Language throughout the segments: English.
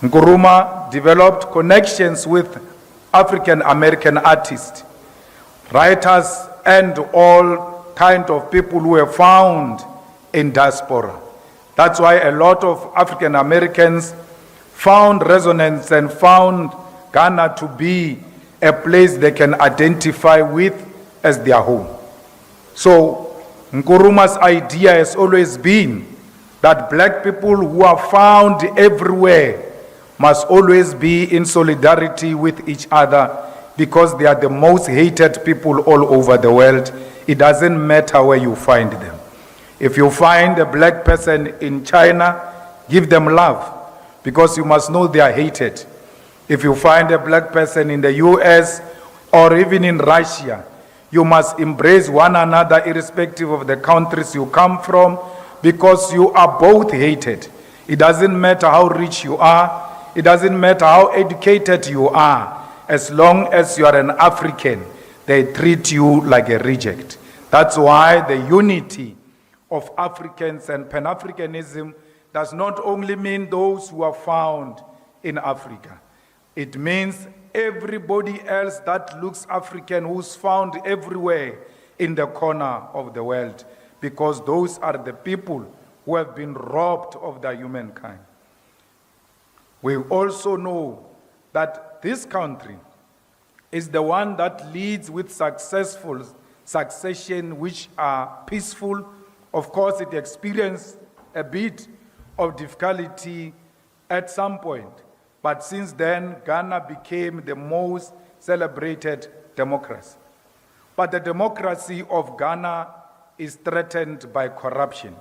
Nkrumah developed connections with African American artists, writers, and all kind of people who were found in diaspora. That's why a lot of African Americans found resonance and found Ghana to be a place they can identify with as their home. So Nkrumah's idea has always been that black people who are found everywhere must always be in solidarity with each other, because they are the most hated people all over the world. It doesn't matter where you find them. If you find a black person in China, give them love, because you must know they are hated. If you find a black person in the US or even in Russia, you must embrace one another irrespective of the countries you come from, because you are both hated. It doesn't matter how rich you are, it doesn't matter how educated you are, as long as you are an African, they treat you like a reject. That's why the unity of Africans and Pan-Africanism does not only mean those who are found in Africa. It means everybody else that looks African who's found everywhere in the corner of the world, because those are the people who have been robbed of their humankind. We also know that this country is the one that leads with successful succession, which are peaceful. Of course, it experienced a bit of difficulty at some point, but since then, Ghana became the most celebrated democracy. But the democracy of Ghana is threatened by corruption,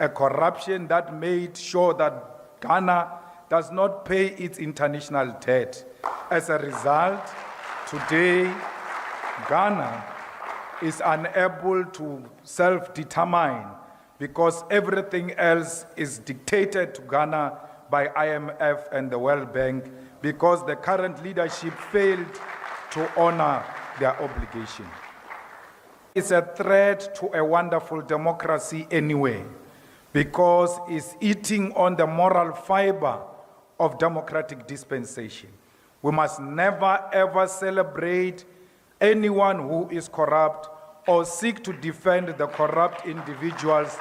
a corruption that made sure that Ghana does not pay its international debt. As a result, today, Ghana is unable to self-determine, because everything else is dictated to Ghana by IMF and the World Bank, because the current leadership failed to honor their obligation. It's a threat to a wonderful democracy anyway, because it's eating on the moral fiber of democratic dispensation. We must never ever celebrate anyone who is corrupt or seek to defend the corrupt individuals,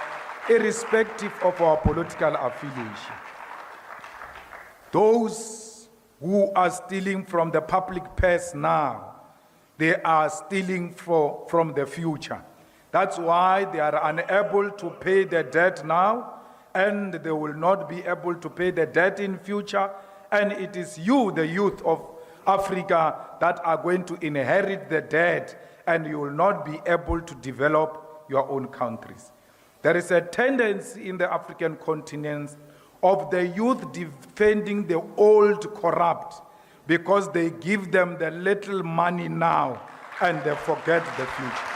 irrespective of our political affiliation. Those who are stealing from the public purse now, they are stealing from the future. That's why they are unable to pay the debt now, and they will not be able to pay the debt in future. And it is you, the youth of Africa, that are going to inherit the debt, and you will not be able to develop your own countries. There is a tendency in the African continent of the youth defending the old corrupt, because they give them the little money now and they forget the future.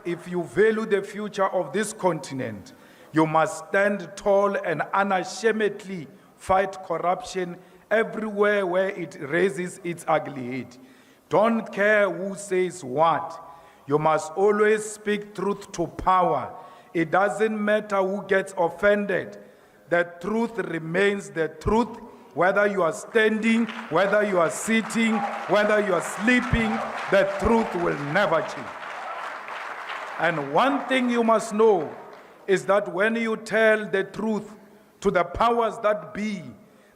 If you value the future of this continent, you must stand tall and unashamedly fight corruption everywhere where it raises its ugly head. Don't care who says what. You must always speak truth to power. It doesn't matter who gets offended. The truth remains the truth, whether you are standing, whether you are sitting, whether you are sleeping, the truth will never change. And one thing you must know is that when you tell the truth to the powers that be,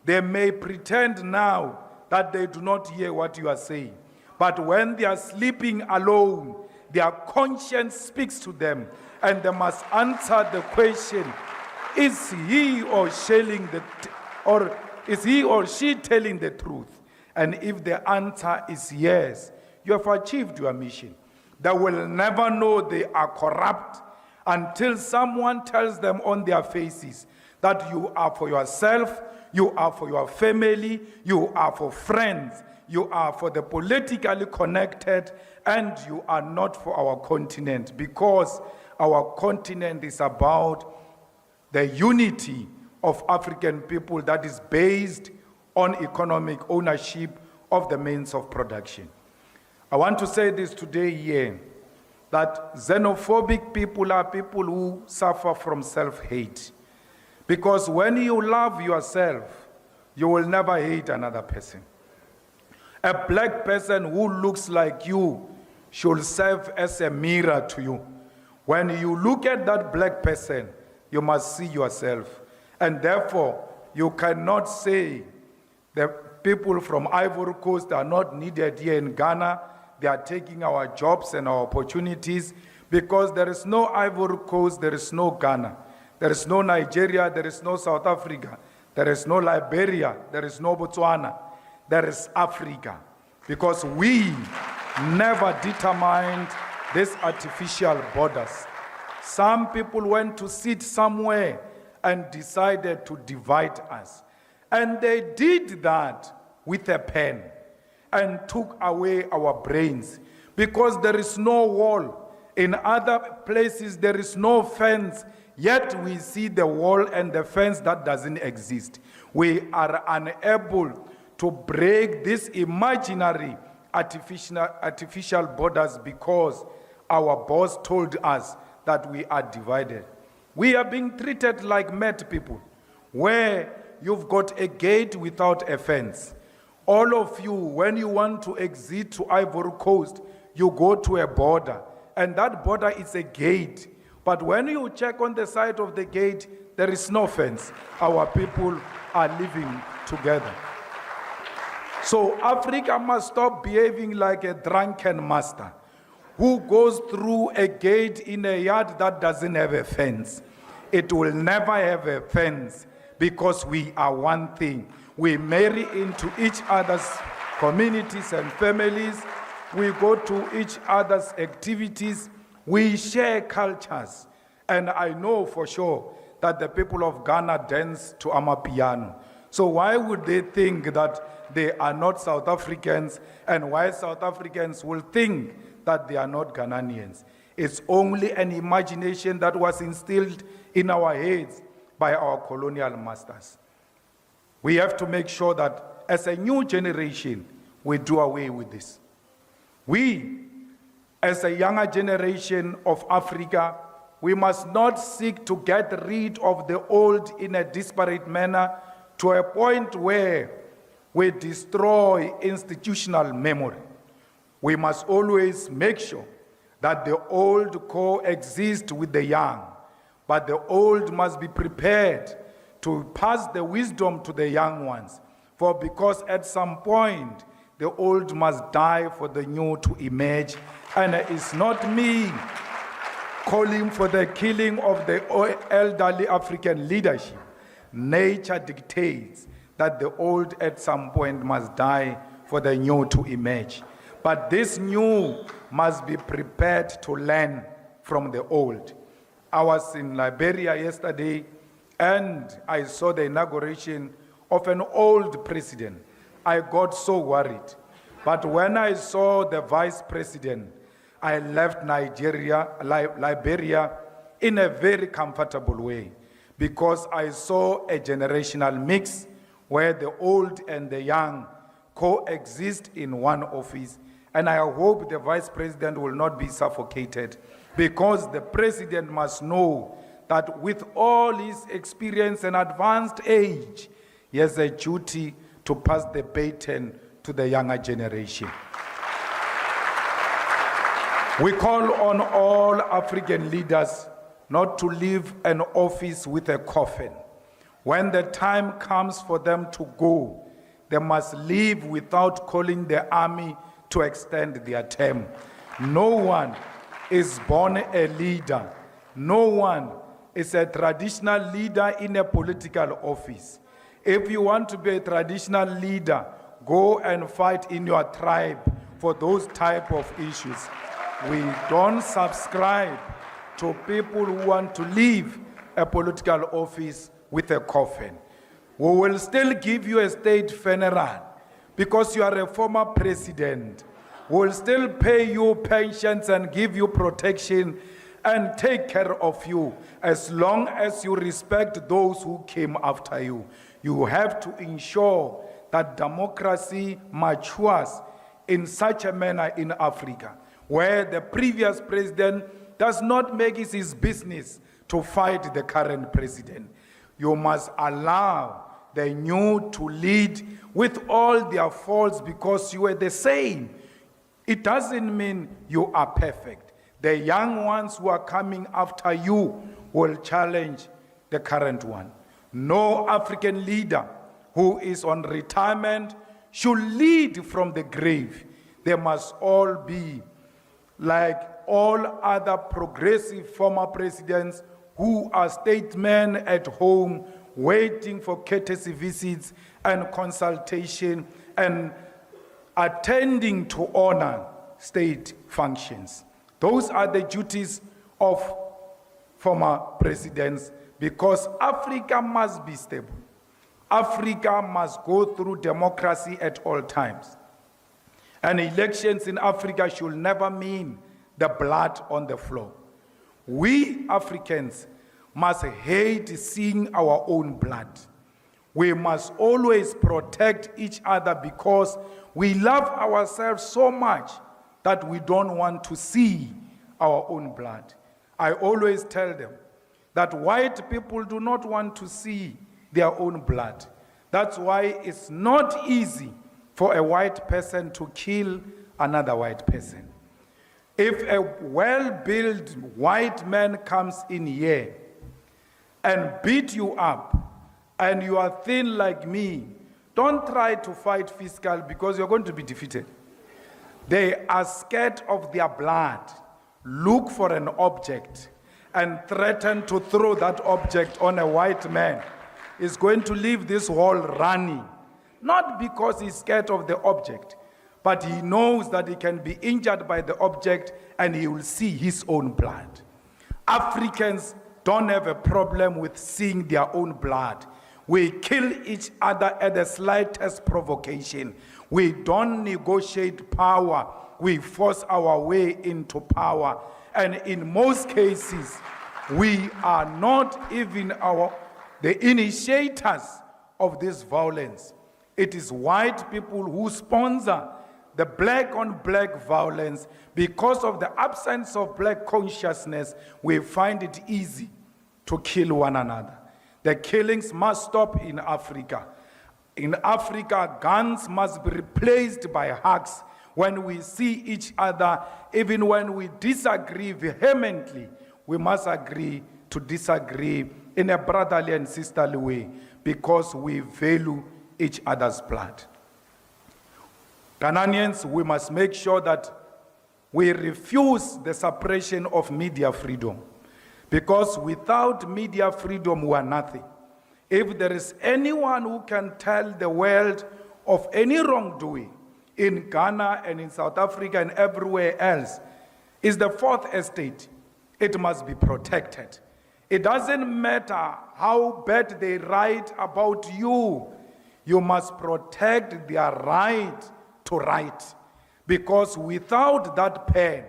they may pretend now that they do not hear what you are saying. But when they are sleeping alone, their conscience speaks to them, and they must answer the question, is he or she telling the truth? And if the answer is yes, you have achieved your mission. They will never know they are corrupt until someone tells them on their faces that you are for yourself, you are for your family, you are for friends, you are for the politically connected, and you are not for our continent, because our continent is about the unity of African people that is based on economic ownership of the means of production. I want to say this today here. that xenophobic people are people who suffer from self-hate. Because when you love yourself, you will never hate another person. A black person who looks like you should serve as a mirror to you. When you look at that black person, you must see yourself. And therefore, you cannot say the people from Ivory Coast are not needed here in Ghana. They are taking our jobs and our opportunities, because there is no Ivory Coast, there is no Ghana. There is no Nigeria, there is no South Africa. There is no Liberia, there is no Botswana. There is Africa. Because we never determined these artificial borders. Some people went to sit somewhere and decided to divide us. And they did that with a pen and took away our brains, because there is no wall. In other places there is no fence, yet we see the wall and the fence that doesn't exist. We are unable to break these imaginary artificial borders because our boss told us that we are divided. We are being treated like mad people, where you've got a gate without a fence. All of you, when you want to exit to Ivory Coast, you go to a border, and that border is a gate. But when you check on the side of the gate, there is no fence. Our people are living together. So Africa must stop behaving like a drunken master who goes through a gate in a yard that doesn't have a fence. It will never have a fence, because we are one thing. We marry into each other's communities and families. We go to each other's activities. We share cultures. And I know for sure that the people of Ghana dance to Amapiano. So why would they think that they are not South Africans, and why South Africans will think that they are not Ghanaians? It's only an imagination that was instilled in our heads by our colonial masters. We have to make sure that as a new generation, we do away with this. We, as a younger generation of Africa, we must not seek to get rid of the old in a disparate manner to a point where we destroy institutional memory. We must always make sure that the old coexist with the young, but the old must be prepared to pass the wisdom to the young ones. For because at some point, the old must die for the new to emerge. And it's not me calling for the killing of the elderly African leadership. Nature dictates that the old at some point must die for the new to emerge. But this new must be prepared to learn from the old. I was in Liberia yesterday, and I saw the inauguration of an old president. I got so worried. But when I saw the vice president, I left Liberia in a very comfortable way, because I saw a generational mix where the old and the young coexist in one office. And I hope the vice president will not be suffocated, because the president must know that with all his experience and advanced age, he has a duty to pass the baton to the younger generation. We call on all African leaders not to leave an office with a coffin. When the time comes for them to go, they must leave without calling the army to extend their term. No one is born a leader. No one is a traditional leader in a political office. If you want to be a traditional leader, go and fight in your tribe for those type of issues. We don't subscribe to people who want to leave a political office with a coffin. We will still give you a state funeral because you are a former president. We will still pay you pensions and give you protection and take care of you as long as you respect those who came after you. You have to ensure that democracy matures in such a manner in Africa, where the previous president does not make it his business to fight the current president. You must allow the new to lead with all their faults because you are the same. It doesn't mean you are perfect. The young ones who are coming after you will challenge the current one. No African leader who is on retirement should lead from the grave. They must all be like all other progressive former presidents who are statesmen at home, waiting for courtesy visits and consultation and attending to honor state functions. Those are the duties of former presidents, because Africa must be stable. Africa must go through democracy at all times. And elections in Africa should never mean the blood on the floor. We Africans must hate seeing our own blood. We must always protect each other because we love ourselves so much that we don't want to see our own blood. I always tell them that white people do not want to see their own blood. That's why it's not easy for a white person to kill another white person. If a well-built white man comes in here and beat you up and you are thin like me, don't try to fight fiscal because you're going to be defeated. They are scared of their blood. Look for an object and threaten to throw that object on a white man. Is going to leave this wall running. Not because he's scared of the object, but he knows that he can be injured by the object and he will see his own blood. Africans don't have a problem with seeing their own blood. We kill each other at the slightest provocation. We don't negotiate power. We force our way into power. And in most cases, we are not even the initiators of this violence. It is white people who sponsor the black on black violence. Because of the absence of black consciousness, we find it easy to kill one another. The killings must stop in Africa. In Africa, guns must be replaced by hugs. When we see each other, even when we disagree vehemently, we must agree to disagree in a brotherly and sisterly way because we value each other's blood. Ghanaians, we must make sure that we refuse the suppression of media freedom, because without media freedom, we are nothing. If there is anyone who can tell the world of any wrongdoing in Ghana and in South Africa and everywhere else, is the fourth estate. It must be protected. It doesn't matter how bad they write about you. You must protect their right to write. Because without that pen,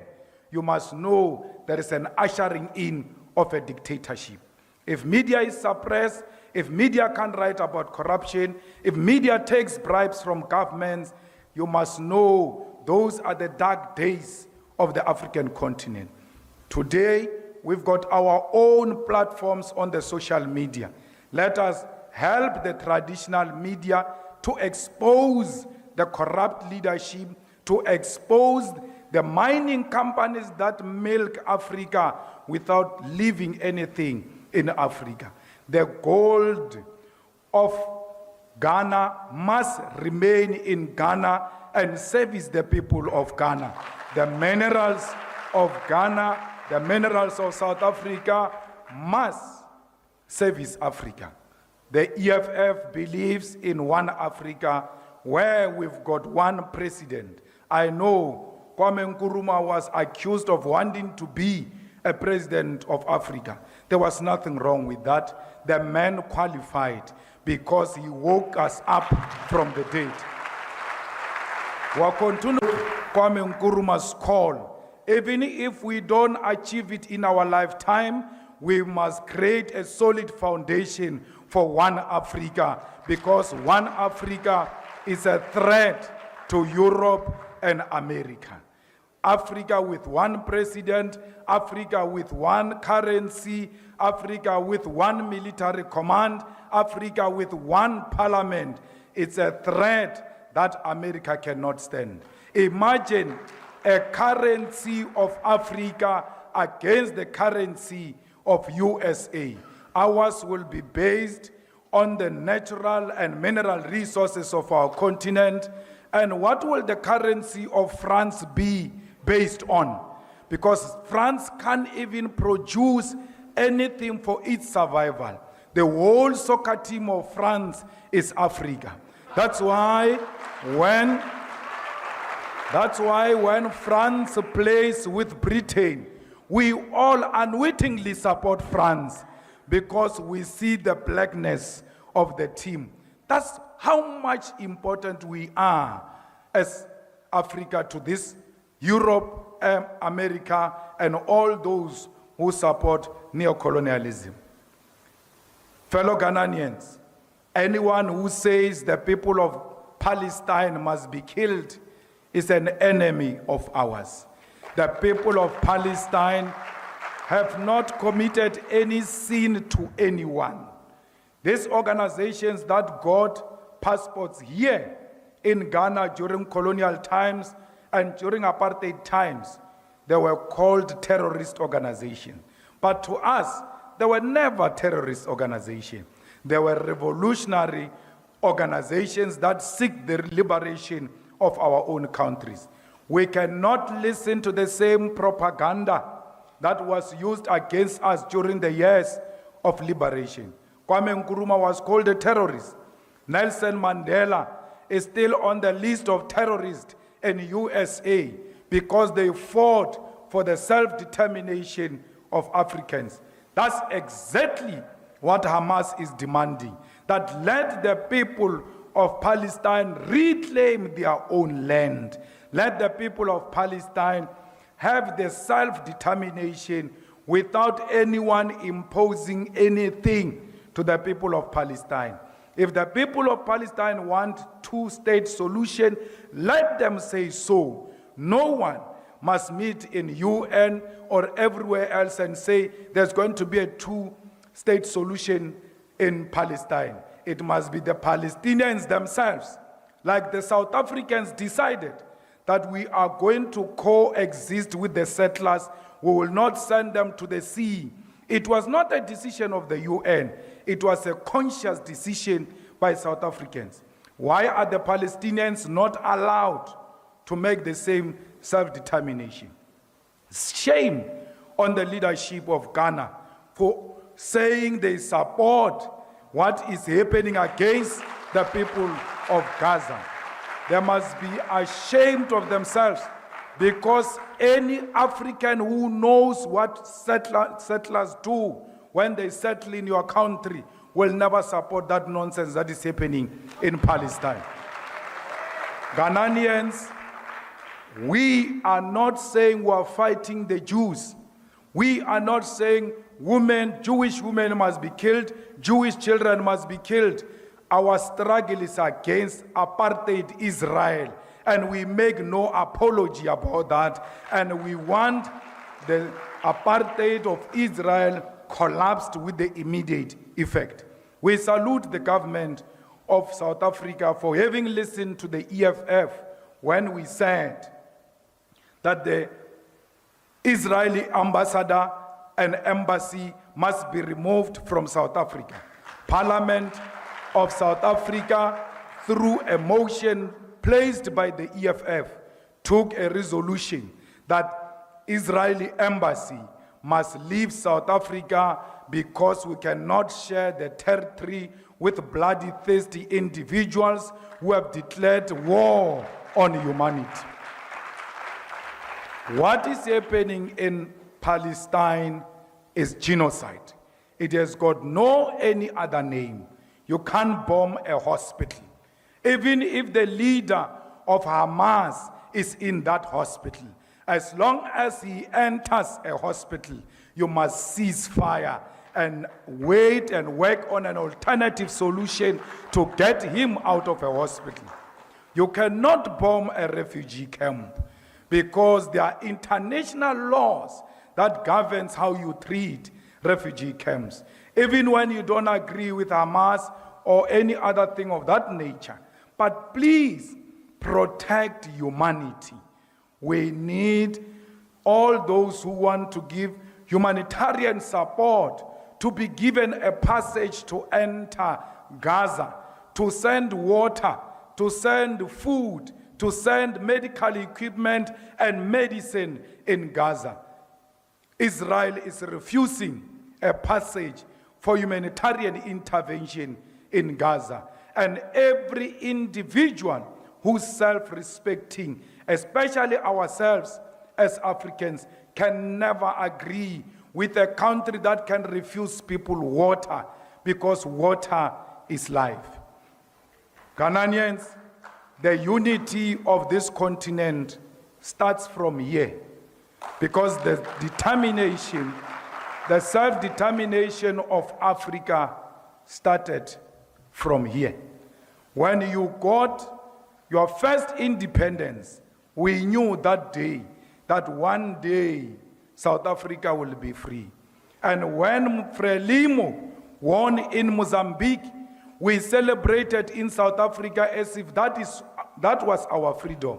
you must know there is an ushering in of a dictatorship. If media is suppressed, if media can't write about corruption, if media takes bribes from governments, you must know those are the dark days of the African continent. Today, we've got our own platforms on the social media. Let us help the traditional media to expose the corrupt leadership, to expose the mining companies that milk Africa without leaving anything in Africa. The gold of Ghana must remain in Ghana and service the people of Ghana. The minerals of Ghana, the minerals of South Africa must service Africa. The EFF believes in one Africa where we've got one president. I know Kwame Nkrumah was accused of wanting to be a president of Africa. There was nothing wrong with that. The man qualified because he woke us up from the dead. We'll continue Kwame Nkrumah's call. Even if we don't achieve it in our lifetime, we must create a solid foundation for one Africa, because one Africa is a threat to Europe and America. Africa with one president, Africa with one currency, Africa with one military command, Africa with one parliament. It's a threat that America cannot stand. Imagine a currency of Africa against the currency of USA. Ours will be based on the natural and mineral resources of our continent. And what will the currency of France be based on? Because France can't even produce anything for its survival. The whole soccer team of France is Africa. That's why when France plays with Britain, we all unwittingly support France because we see the blackness of the team. That's how much important we are as Africa to this Europe, America, and all those who support neocolonialism. Fellow Ghanaians, anyone who says the people of Palestine must be killed is an enemy of ours. The people of Palestine have not committed any sin to anyone. These organizations that got passports here in Ghana during colonial times and during apartheid times, they were called terrorist organizations. But to us, they were never terrorist organizations. They were revolutionary organizations that seek the liberation of our own countries. We cannot listen to the same propaganda that was used against us during the years of liberation. Kwame Nkrumah was called a terrorist. Nelson Mandela is still on the list of terrorists in USA because they fought for the self-determination of Africans. That's exactly what Hamas is demanding. That let the people of Palestine reclaim their own land. Let the people of Palestine have the self-determination without anyone imposing anything to the people of Palestine. If the people of Palestine want two-state solution, let them say so. No one must meet in UN or everywhere else and say there's going to be a two-state solution in Palestine. It must be the Palestinians themselves, like the South Africans decided that we are going to coexist with the settlers. We will not send them to the sea. It was not a decision of the UN. It was a conscious decision by South Africans. Why are the Palestinians not allowed to make the same self-determination? Shame on the leadership of Ghana for saying they support what is happening against the people of Gaza. They must be ashamed of themselves, because any African who knows what settlers do when they settle in your country will never support that nonsense that is happening in Palestine. Ghanaians, we are not saying we are fighting the Jews. We are not saying Jewish women must be killed, Jewish children must be killed. Our struggle is against apartheid Israel, and we make no apology about that, and we want the apartheid of Israel collapsed with the immediate effect. We salute the government of South Africa for having listened to the EFF when we said that the Israeli ambassador and embassy must be removed from South Africa. Parliament of South Africa, through a motion placed by the EFF, took a resolution that Israeli embassy must leave South Africa because we cannot share the territory with bloody, thirsty individuals who have declared war on humanity. What is happening in Palestine is genocide. It has got no any other name. You can't bomb a hospital. Even if the leader of Hamas is in that hospital, as long as he enters a hospital, you must cease fire and wait and work on an alternative solution to get him out of a hospital. You cannot bomb a refugee camp, because there are international laws that governs how you treat refugee camps. Even when you don't agree with Hamas or any other thing of that nature. But please protect humanity. We need all those who want to give humanitarian support to be given a passage to enter Gaza, to send water, to send food, to send medical equipment and medicine in Gaza. Israel is refusing a passage for humanitarian intervention in Gaza. And every individual who's self-respecting, especially ourselves as Africans, can never agree with a country that can refuse people water, because water is life. Ghanaians, the unity of this continent starts from here, because the determination, the self-determination of Africa started from here. When you got your first independence, we knew that day, that one day South Africa will be free. And when Frelimo won in Mozambique, we celebrated in South Africa as if that was our freedom.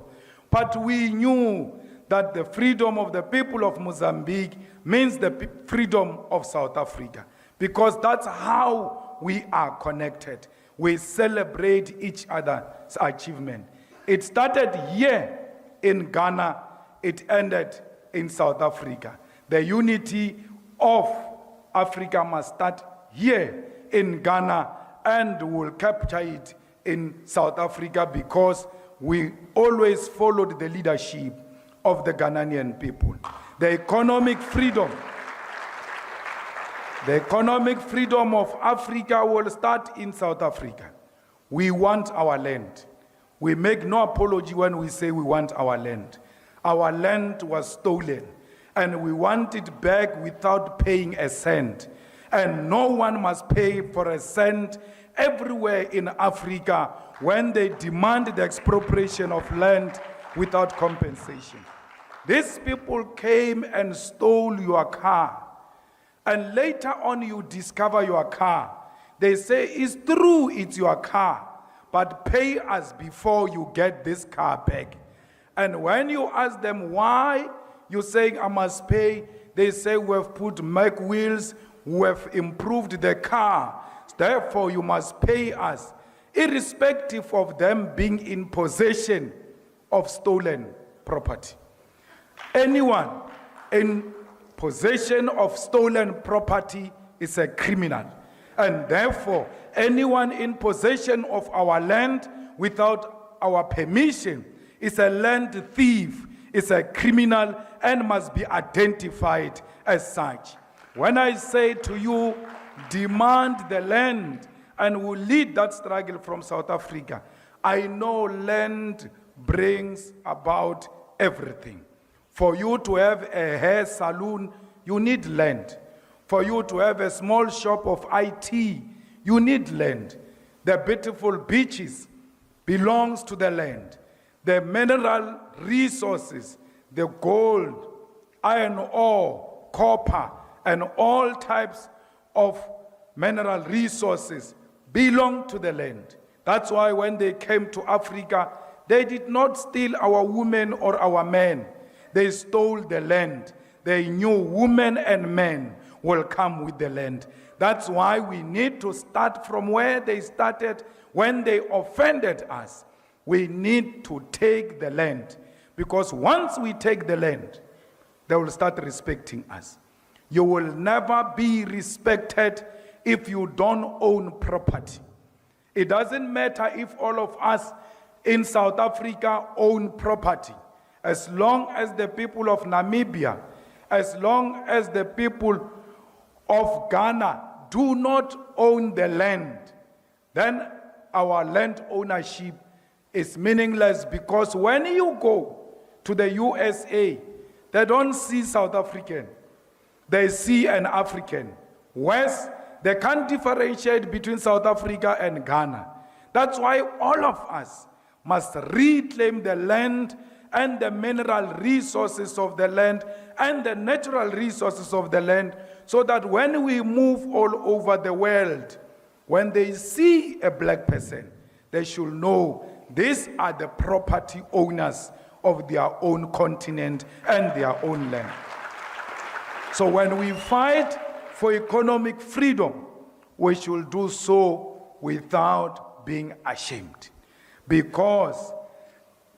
But we knew that the freedom of the people of Mozambique means the freedom of South Africa, because that's how we are connected. We celebrate each other's achievement. It started here in Ghana, it ended in South Africa. The unity of Africa must start here in Ghana, and will capture it in South Africa, because we always followed the leadership of the Ghanaian people. The economic freedom of Africa will start in South Africa. We want our land. We make no apology when we say we want our land. Our land was stolen, and we want it back without paying a cent. And no one must pay for a cent everywhere in Africa when they demand the expropriation of land without compensation. These people came and stole your car, and later on you discover your car. They say, it's true, it's your car, but pay us before you get this car back. And when you ask them why you saying I must pay, they say, we have put Mac wheels, we have improved the car, therefore you must pay us, irrespective of them being in possession of stolen property. Anyone in possession of stolen property is a criminal. And therefore, anyone in possession of our land without our permission is a land thief, is a criminal, and must be identified as such. When I say to you, demand the land, and will lead that struggle from South Africa, I know land brings about everything. For you to have a hair salon, you need land. For you to have a small shop of IT, you need land. The beautiful beaches belongs to the land. The mineral resources, the gold, iron ore, copper, and all types of mineral resources belong to the land. That's why when they came to Africa, they did not steal our women or our men. They stole the land. They knew women and men will come with the land. That's why we need to start from where they started when they offended us. We need to take the land, because once we take the land, they will start respecting us. You will never be respected if you don't own property. It doesn't matter if all of us in South Africa own property. As long as the people of Namibia, as long as the people of Ghana do not own the land, then our land ownership is meaningless, because when you go to the USA, they don't see South African. They see an African. West, they can't differentiate between South Africa and Ghana. That's why all of us must reclaim the land and the mineral resources of the land and the natural resources of the land, so that when we move all over the world, when they see a black person, they should know these are the property owners of their own continent and their own land. So when we fight for economic freedom, we should do so without being ashamed. Because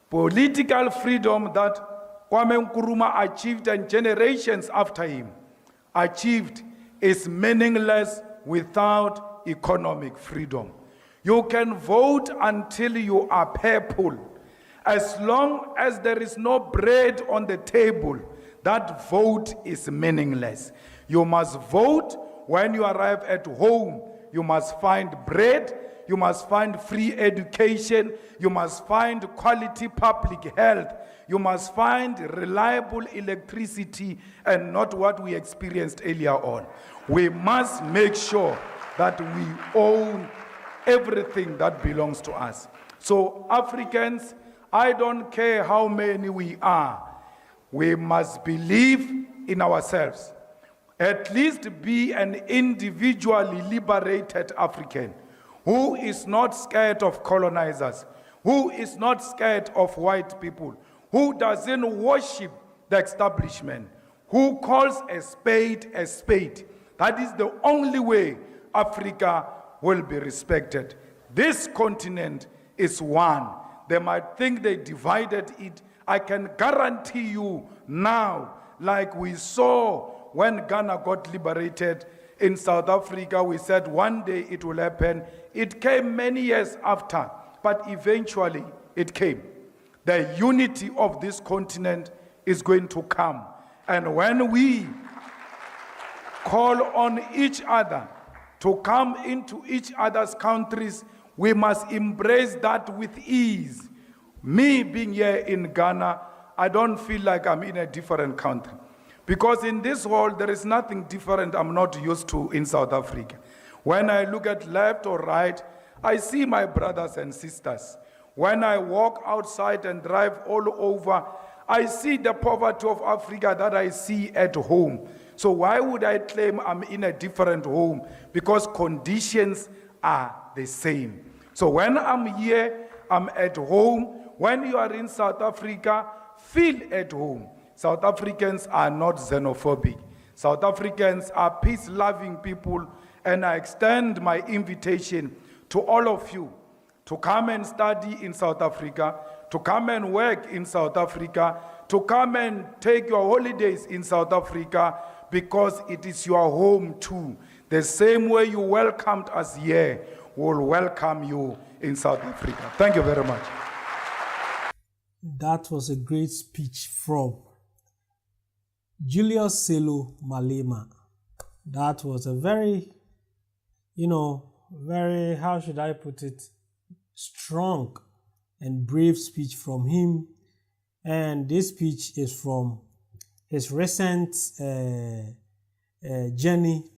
political freedom that Kwame Nkrumah achieved and generations after him achieved is meaningless without economic freedom. You can vote until you are purple. As long as there is no bread on the table, that vote is meaningless. You must vote when you arrive at home. You must find bread, you must find free education, you must find quality public health, you must find reliable electricity, and not what we experienced earlier on. We must make sure that we own everything that belongs to us. So Africans, I don't care how many we are, we must believe in ourselves. At least be an individually liberated African who is not scared of colonizers, who is not scared of white people, who doesn't worship the establishment, who calls a spade a spade. That is the only way Africa will be respected. This continent is one. They might think they divided it. I can guarantee you now, like we saw when Ghana got liberated in South Africa, we said one day it will happen. It came many years after, but eventually it came. The unity of this continent is going to come. And when we call on each other to come into each other's countries, we must embrace that with ease. Me being here in Ghana, I don't feel like I'm in a different country. Because in this world, there is nothing different I'm not used to in South Africa. When I look at left or right, I see my brothers and sisters. When I walk outside and drive all over, I see the poverty of Africa that I see at home. So why would I claim I'm in a different home? Because conditions are the same. So when I'm here, I'm at home. When you are in South Africa, feel at home. South Africans are not xenophobic. South Africans are peace-loving people, and I extend my invitation to all of you to come and study in South Africa, to come and work in South Africa, to come and take your holidays in South Africa, because it is your home too. The same way you welcomed us here, we'll welcome you in South Africa. Thank you very much. That was a great speech from Julius Selo Malema. That was a very, very, how should I put it, strong and brave speech from him. And this speech is from his recent journey